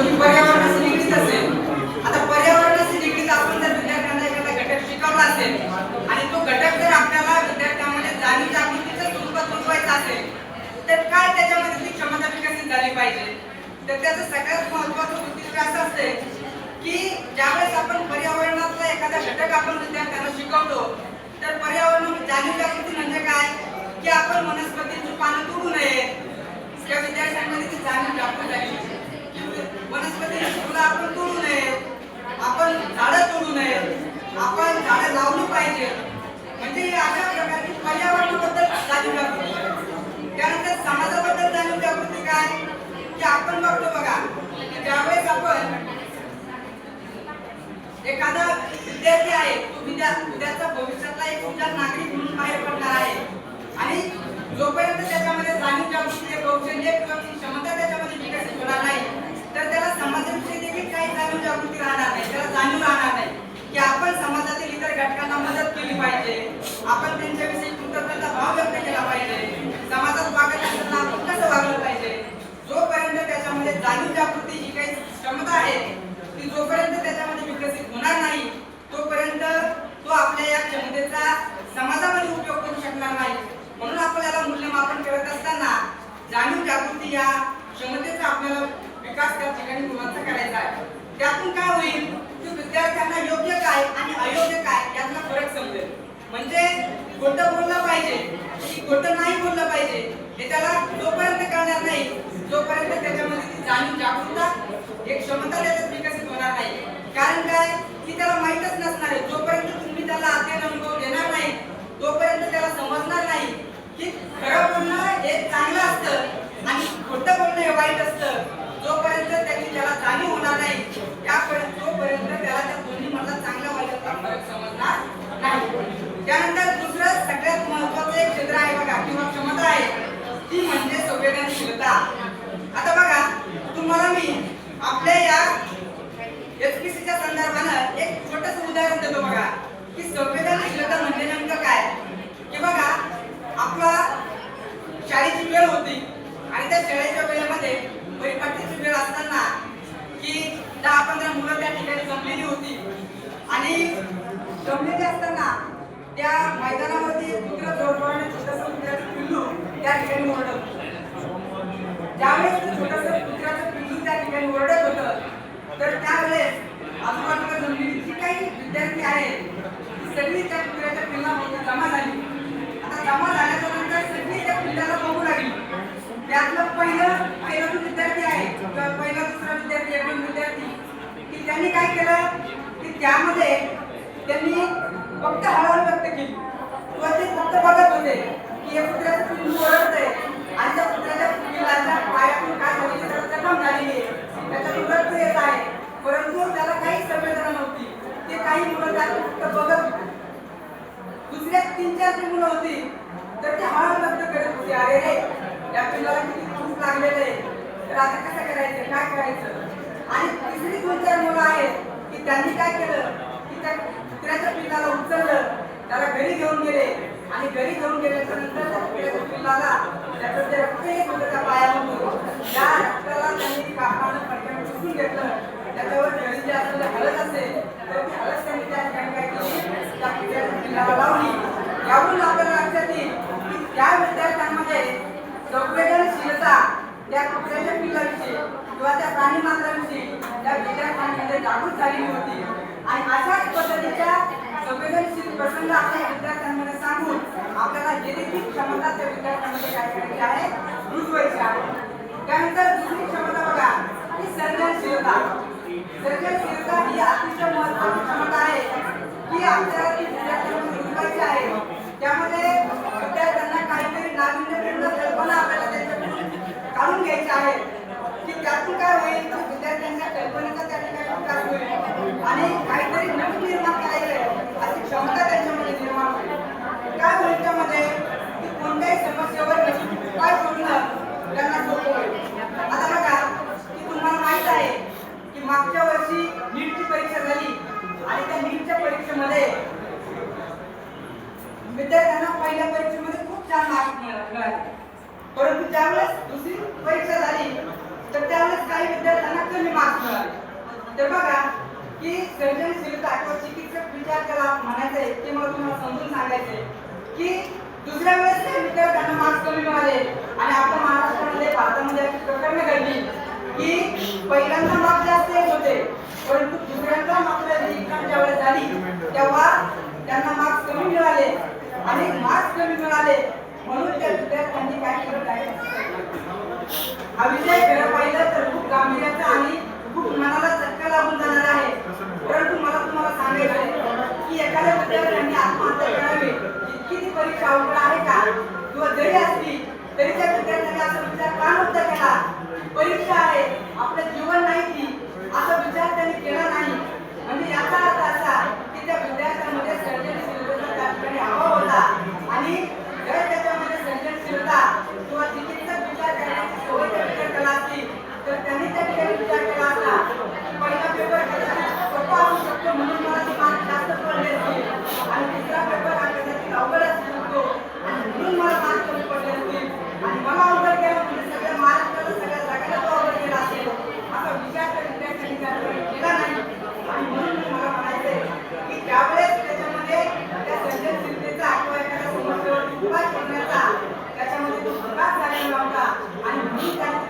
जो की पर्यावरणाशी निगडीत असेल. आता पर्यावरणाशी निगडीत आपण जर विद्यार्थ्यांना एखादा घटक शिकवला असेल आणि तो घटक जर आपल्याला विद्यार्थ्यांमध्ये जाणीव जागृतीच्या स्वरूपात रुजवायचा असेल तर काय त्याच्यामध्ये ती क्षमता विकसित झाली पाहिजे. तर त्याचं सगळ्यात महत्त्वाचं उद्दिष्ट असं असते की ज्यावेळेस आपण पर्यावरणातला एखादा घटक आपण विद्यार्थ्यांना शिकवतो तर पर्यावरण जाणीव जागृती म्हणजे काय की आपण वनस्पतींची पानं तोडू नये. त्या विद्यार्थ्यांमध्ये ती जाणीव जागृत झाली. वनस्पतींची फुलं आपण तोडू नये, आपण झाडं तोडू नये, आपण झाडं लावली पाहिजे. म्हणजे अशा प्रकारची पर्यावरणाबद्दल जाणीव जागृती. त्यानंतर समाजाबद्दल जाणीव जागृती काय की आपण बघतो बघा की ज्यावेळेस आपण एखादा विद्यार्थी आहे तो उद्याचा भविष्यातला एक उज्ज्वल नागरिक म्हणून बाहेर पडणार आहे आणि जोपर्यंत त्याच्यामध्ये जाणीव जागृती कौशल्य किंवा क्षमता त्याच्यामध्ये विकसित होणार नाही तर त्याला समाजाविषयी देखील काही जाणीव जागृती राहणार नाही, त्याला जाणीव राहणार नाही की आपण समाजातील इतर घटकांना मदत केली पाहिजे, आपण त्यांच्याविषयी कृतज्ञता भाव व्यक्त केला पाहिजे, समाजात वागत असताना आपण कसं वागलं पाहिजे. जोपर्यंत त्याच्यामध्ये जाणीव जागृती ही काही क्षमता आहे ती जोपर्यंत त्याच्यामध्ये विकसित होणार नाही तोपर्यंत तो आपल्या या क्षमतेचा समाजामध्ये उपयोग करू शकणार नाही. म्हणून आपल्याला मूल्यमापन करत असताना जाणीव जागृती या क्षमतेचा आपल्याला विकास त्या ठिकाणी मुलांचा करायचा आहे. त्यातून काय होईल की विद्यार्थ्यांना योग्य काय आणि अयोग्य काय यातला फरक समजेल. म्हणजे खोटं बोललं पाहिजे की खोटं नाही बोललं पाहिजे हे त्याला जोपर्यंत कळणार नाही जोपर्यंत त्याच्यामध्ये ती जाणीव जागरूकता एक क्षमता त्याच्यात विकसित होणार नाही. कारण काय की त्याला माहीतच नसणार आहे. जोपर्यंत तुम्ही त्याला अध्ययन अनुभव देणार नाही तोपर्यंत त्याला समजणार नाही की खरं बोलणं हे चांगलं असतं आणि खोटं बोलणं हे वाईट असतं. जोपर्यंत त्याला जाणीव होणार नाही तोपर्यंत त्याला त्या दोन्ही मधला चांगला वाईटचा फरक समजणार नाही. त्यानंतर दुसरं सगळ्यात महत्त्वाचं एक क्षेत्र आहे बघा किंवा क्षमता आहे ती म्हणजे संवेदनशीलता. आता बघा तुम्हाला मी आपल्या या एसपीसीच्या संदर्भानं एक छोटंसं उदाहरण देतो बघा की संवेदनशीलता म्हणजे नेमकं काय की बघा आपला शाळेची वेळ होती आणि त्या शाळेच्या वेळेमध्ये परिपाठीची वेळ असताना की 10-15 मुलं त्या ठिकाणी जमलेली होती आणि जमलेली असताना त्या मैदानावरती कुत्रा जोरजोराने छोटंसं कुत्र्याचं पिल्लू त्या ठिकाणी ओरडत होतं. ज्यावेळेस ते छोटंसं कुत्र्याचं पिल्लू त्या ठिकाणी ओरडत होतं तर त्यावेळेस आजूबाजूला जमलेली जी काही विद्यार्थी आहेत सगळी त्या कुत्र्याच्या पिल्लामध्ये जमा झाली. आता जमा झाल्याच्या नंतर सगळी त्या पिल्लाला बघू लागली. त्यातलं पहिला जो विद्यार्थी आहे पहिला दुसरा विद्यार्थी एक विद्यार्थी की त्यांनी काय केलं की त्यामध्ये त्यांनी फक्त हळहळ व्यक्त केली किंवा ते फक्त बघत होते की हे कुत्र्याचं पिल्लू ओरडतंय आणि त्या कुत्र्याच्या पिल्लाच्या पायातून काय झालेली तर जखम झालेली आहे, त्याच्यातून रक्त येत आहे, परंतु त्याला काही संवेदना नव्हती. ते काही मुलं त्यातून फक्त बघत होते. दुसऱ्या 3-4 जी मुलं होती तर ते हळहळ व्यक्त करत होते अरे रे या पिल्लाला किती खूप लागलेलं आहे तर आता कसं करायचं काय करायचं. आणि तिसरी 2-4 मुलं आहेत की त्यांनी काय केलं की त्या कुत्र्याच्या पिल्लाला उचललं, त्याला घरी घेऊन गेले आणि घरी घेऊन गेल्याच्या नंतर त्या कुत्र्याच्या पिल्लाला त्याचं जे रक्त येत होतं त्या पायामधून त्या रक्ताला त्यांनी कापडानं फडक्यानं पुसून घेतलं. त्याच्यावर घरी जे असलेलं हळद असेल तर ती हळद त्यांनी त्या ठिकाणी काय केली त्या कुत्र्याच्या पिल्लाला लावली. यावरून आपल्याला लक्षात येईल की त्या विद्यार्थ्यांमध्ये संवेदनशीलता त्या कुत्र्याच्या पिल्लाविषयी किंवा त्या प्राणी मात्राविषयी त्या विद्यार्थ्यांमध्ये जागृत झालेली होती. आणि अशाच पद्धतीच्या संवेदनशील प्रसंग आपल्या विद्यार्थ्यांमध्ये सांगून आपल्याला जे देखील क्षमता त्या विद्यार्थ्यांमध्ये काय करायची आहे रुजवायची आहे. त्यानंतर दुसरी क्षमता बघा ही सर्जनशीलता. सर्जनशीलता ही अतिशय महत्त्वाची क्षमता आहे की आपल्याला ती विद्यार्थ्यांमध्ये रुजवायची आहे. त्यामध्ये विद्यार्थ्यांना काहीतरी नाविन्यपूर्ण कल्पना आपल्याला त्यांच्याकडून काढून घ्यायची आहे की त्यातून काय होईल की विद्यार्थ्यांच्या कल्पनेचा त्या ठिकाणी विकास होईल आणि काहीतरी नवीन निर्माण करायचं अशी क्षमता त्यांच्यामध्ये निर्माण होईल. काय होईल त्यामध्ये की कोणत्याही समस्येवर उपाय शोधणं त्यांना सोपं होईल. आता बघा की तुम्हाला माहित आहे की मागच्या वर्षी नीटची परीक्षा झाली आणि त्या नीटच्या परीक्षेमध्ये विद्यार्थ्यांना पहिल्या परीक्षेमध्ये खूप छान मार्क मिळाले, परंतु ज्यावेळेस दुसरी परीक्षा झाली तर त्यावेळेस काही विद्यार्थ्यांना कमी मार्क तर बघा की सर्जनशीलता किंवा चिकित्सक विचार त्याला म्हणायचं आहे ते मला तुम्हाला समजून सांगायचंय की दुसऱ्या वेळेस ते विद्यार्थ्यांना मार्क्स कमी मिळाले आणि आपल्या महाराष्ट्रामध्ये भारतामध्ये अशी प्रकरणं घडली की पहिल्यांदा मार्क्स जास्त येत होते परंतु दुसऱ्यांदा मात्र एक्झाम ज्यावेळेस झाली तेव्हा त्यांना मार्क्स कमी मिळाले आणि मार्क्स कमी मिळाले म्हणून त्या विद्यार्थ्यांनी काय केलं काय हा विषय खरं पाहिलं तर खूप गांभीर्याचा आणि खूप मनाला चटका लागून जाणार आहे परंतु मला तुम्हाला सांगायचं आहे की एखाद्या विद्यार्थ्यांनी आत्महत्या करावी इतकी ती परीक्षा अवघड आहे का किंवा जरी असली तरी त्या विद्यार्थ्यांनी असा विचार का नव्हता केला परीक्षा आहे आपलं जीवन नाही ती असा विचार त्यांनी केला नाही म्हणजे याचा अर्थ असा की त्या विद्यार्थ्यांमध्ये सर्जनशीलतेचा त्या ठिकाणी अभाव होता आणि जर त्याच्यामध्ये सर्जनशीलता किंवा चिकित्सक विचार करण्याची सवय त्या विद्यार्थ्याला असती तर त्यांनी त्या ठिकाणी विचार केला असता पहिला पेपर सोपा असू शकतो म्हणून मला ते मार्क जास्त पडले असतील आणि दुसरा पेपर हा कदाचित अवघड असू शकतो आणि म्हणून मला मार्क कमी पडले असतील आणि मला अवघड गेला म्हणजे सगळ्या महाराष्ट्राला सगळ्या जगाला तो अवघड गेला असेल असा विचार त्या विद्यार्थ्यांनी केला नाही आणि म्हणून मला म्हणायचंय की ज्यावेळेस त्याच्यामध्ये त्या सर्जनशीलतेचा किंवा एखाद्या समस्येवर उपाय करण्याचा त्याच्यामध्ये तो विकास झालेला होता आणि म्हणून त्यांनी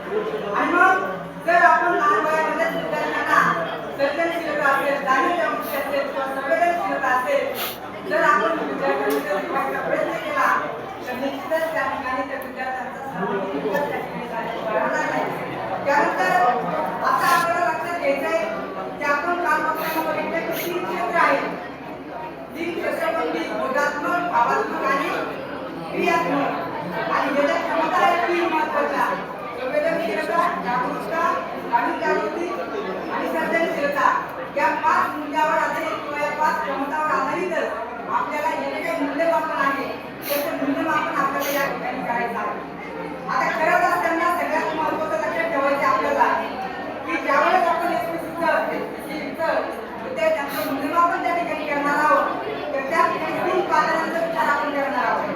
आणि मग जर आपण लहान वयामध्येच विद्यार्थ्यांना सर्जनशीलता असेल जाणीवजागृती असेल किंवा संवेदनशीलता असेल जर आपण विद्यार्थ्यांमध्ये शिकवायचा प्रयत्न केला तर निश्चितच त्या ठिकाणी त्या विद्यार्थ्यांचा सर्वांगीण विकास त्या ठिकाणी झाला नाही त्यानंतर आता आपल्याला लक्षात घ्यायचं आहे की आपण काल बघताना बघितलं की 3 क्षेत्र आहेत 3 क्षेत्रपंथी बोधात्मक भावात्मक आणि क्रियात्मक आणि ज्याच्या क्षमता आहेत 3 महत्त्वाच्या संवेदनशीलता जागरूकता जाणीवजागृती आणि सर्जनशीलता या 5 मुद्द्यावर आधारित किंवा या 5 क्षमतावर आधारितच आपल्याला जे काही मूल्यमापन आहे त्याचं मूल्यमापन आपल्याला या ठिकाणी करायचं आहे आता करत असताना सगळ्यात महत्त्वाचं लक्षात ठेवायचं आपल्याला की ज्यावेळेस आपण एसपीसीचं विद्यार्थ्यांचं मूल्यमापन त्या ठिकाणी करणार आहोत तर त्या ठिकाणी 3 पातळ्यांचा विचार आपण करणार आहोत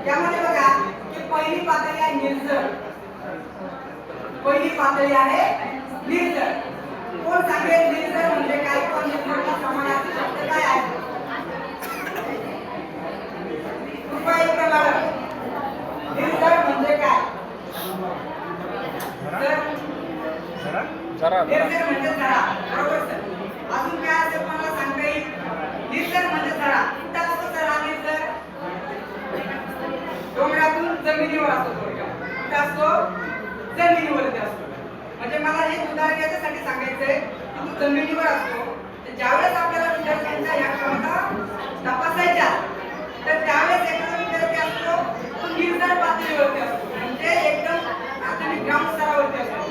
त्यामध्ये बघा की पहिली पातळी आहे निर्जर पहिली पातळी आहे निर्जर कोण सांगेल निर्जर म्हणजे काय कोण निर्जरचा समानार्थी शब्द काय आहे कृपया इकडे मॅडम निर्जर म्हणजे काय निर्जर म्हणजे जरा बरोबर सर अजून काय असेल मला सांगता येईल निर्जर म्हणजे जरा कुठं असतो सर हा निर्जर डोंगरातून जमिनीवर असतो कुठं असतो जमिनीवरती असतो म्हणजे मला हे उदाहरण याच्यासाठी सांगायचंय की तो जमिनीवर असतो तर ज्यावेळेस आपल्याला विद्यार्थ्यांच्या या क्षमता तपासायच्या तर त्यावेळेस एखादा विद्यार्थी असतो तो निर्जर पातळीवरती असतो म्हणजे एकदम प्राथमिक ग्राउंड स्तरावरती असतो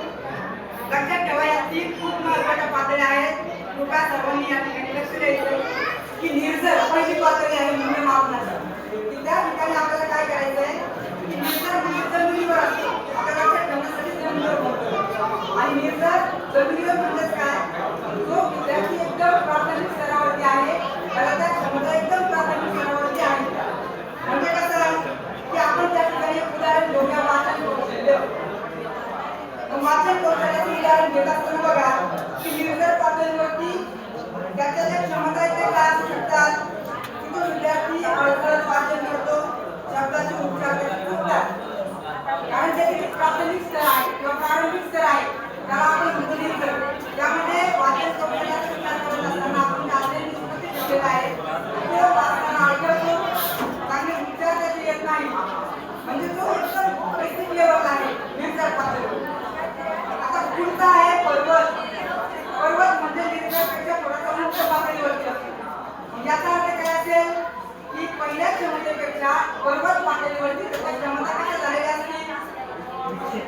लक्षात ठेवा या 3 खूप महत्त्वाच्या पातळ्या आहेत कृपया सर्वांनी या ठिकाणी लक्ष द्यायचं की निर्जर पहिली पातळी आहे मूल्यमापनाची की त्या ठिकाणी आपल्याला काय करायचं आहे की निर्जर म्हणजे जमिनीवर असतो आपल्याला लक्षात ठेवण्यासाठी जमिनीवर बोलतो आणि निर्जर जमिनीवर म्हणजे काय जो विद्यार्थी एकदम प्राथमिक स्तरावरती आहे त्याला त्या क्षमता एकदम प्राथमिक स्तरावरती आहे म्हणजे कसं की आपण त्या ठिकाणी उदाहरण घेऊया वाचन कौशल्य वाचन कौशल्याचे उदाहरण घेत असताना बघा की निर्जर पातळीवरती त्याच्या ज्या क्षमता आहेत त्या काय असू शकतात की तो विद्यार्थी अडखळत वाचन करतो शब्दाचे उच्चार चुकतात कारण ते प्राथमिक स्तर आहे किंवा प्रारंभिक स्तर आहे त्याला आपण म्हणतो निर्जर त्यामध्ये वाचन कौशल्याचा विचार करत असताना आपण त्याचे निष्पत्ती ठेवलेला आहे तो वाचताना अडखळतो चांगले उच्चार त्याचे येत नाही म्हणजे तो एकदम बेसिक लेवल आहे निर्जर पातळीवर आता पुढचा आहे पर्वत पर्वत म्हणजे निर्जरपेक्षा थोडासा उच्च पातळीवरती असतो याचा अर्थ काय असेल की पहिल्या क्षमतेपेक्षा पर्वत पातळीवरती त्याच्या क्षमता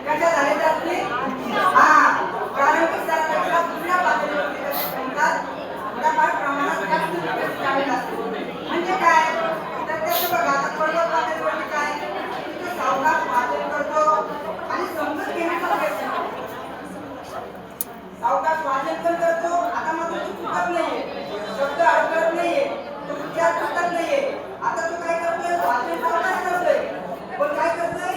कशा झालेल्या असतील प्रारंभिक स्तरापेक्षा दुसऱ्या पातळीवरती त्याची क्षमता थोड्याफार प्रमाणात जास्त विकसित झालेली असते म्हणजे काय तर त्याचं बघा आता पर्वत पातळीवरती काय तो सावकाश वाचन करतो आणि समजून घेण्याचा प्रयत्न करतो सावकाश वाचन पण करतो आता मात्र तो चुकत नाहीये शब्द अडकत नाहीये तो उच्चार चुकत नाहीये आता तो काय करतोय वाचन सावकाश करतोय पण काय करतोय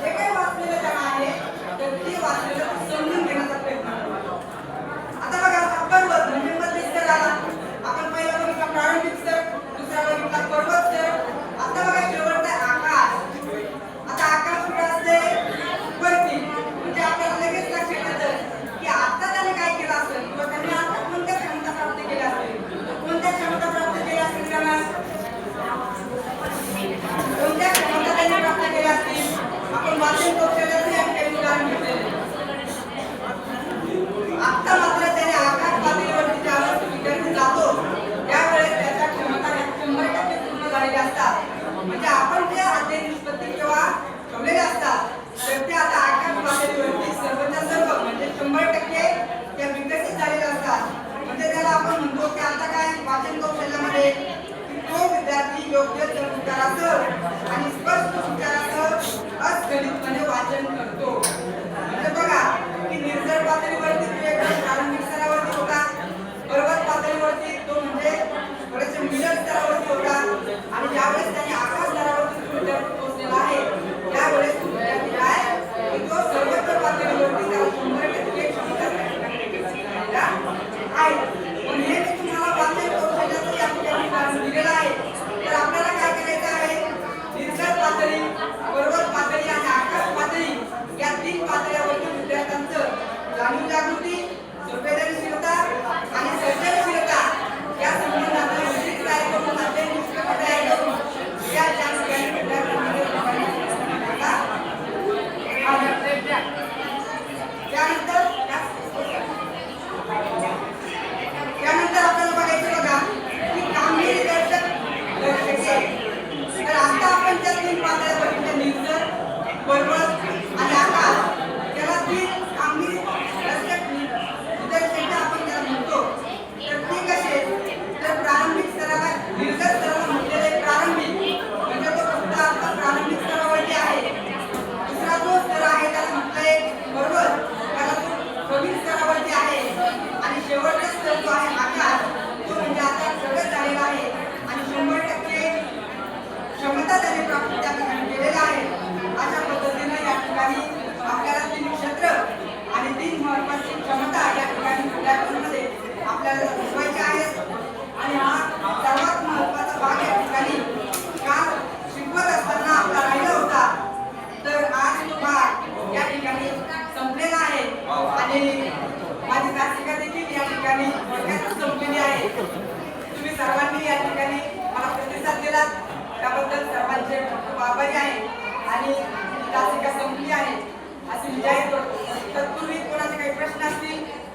जे काही वाचलेलं त्याला आहे तर ते वाचले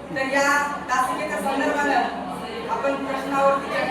तर या तासिकेच्या संदर्भानं आपण प्रश्नावरती चर्चा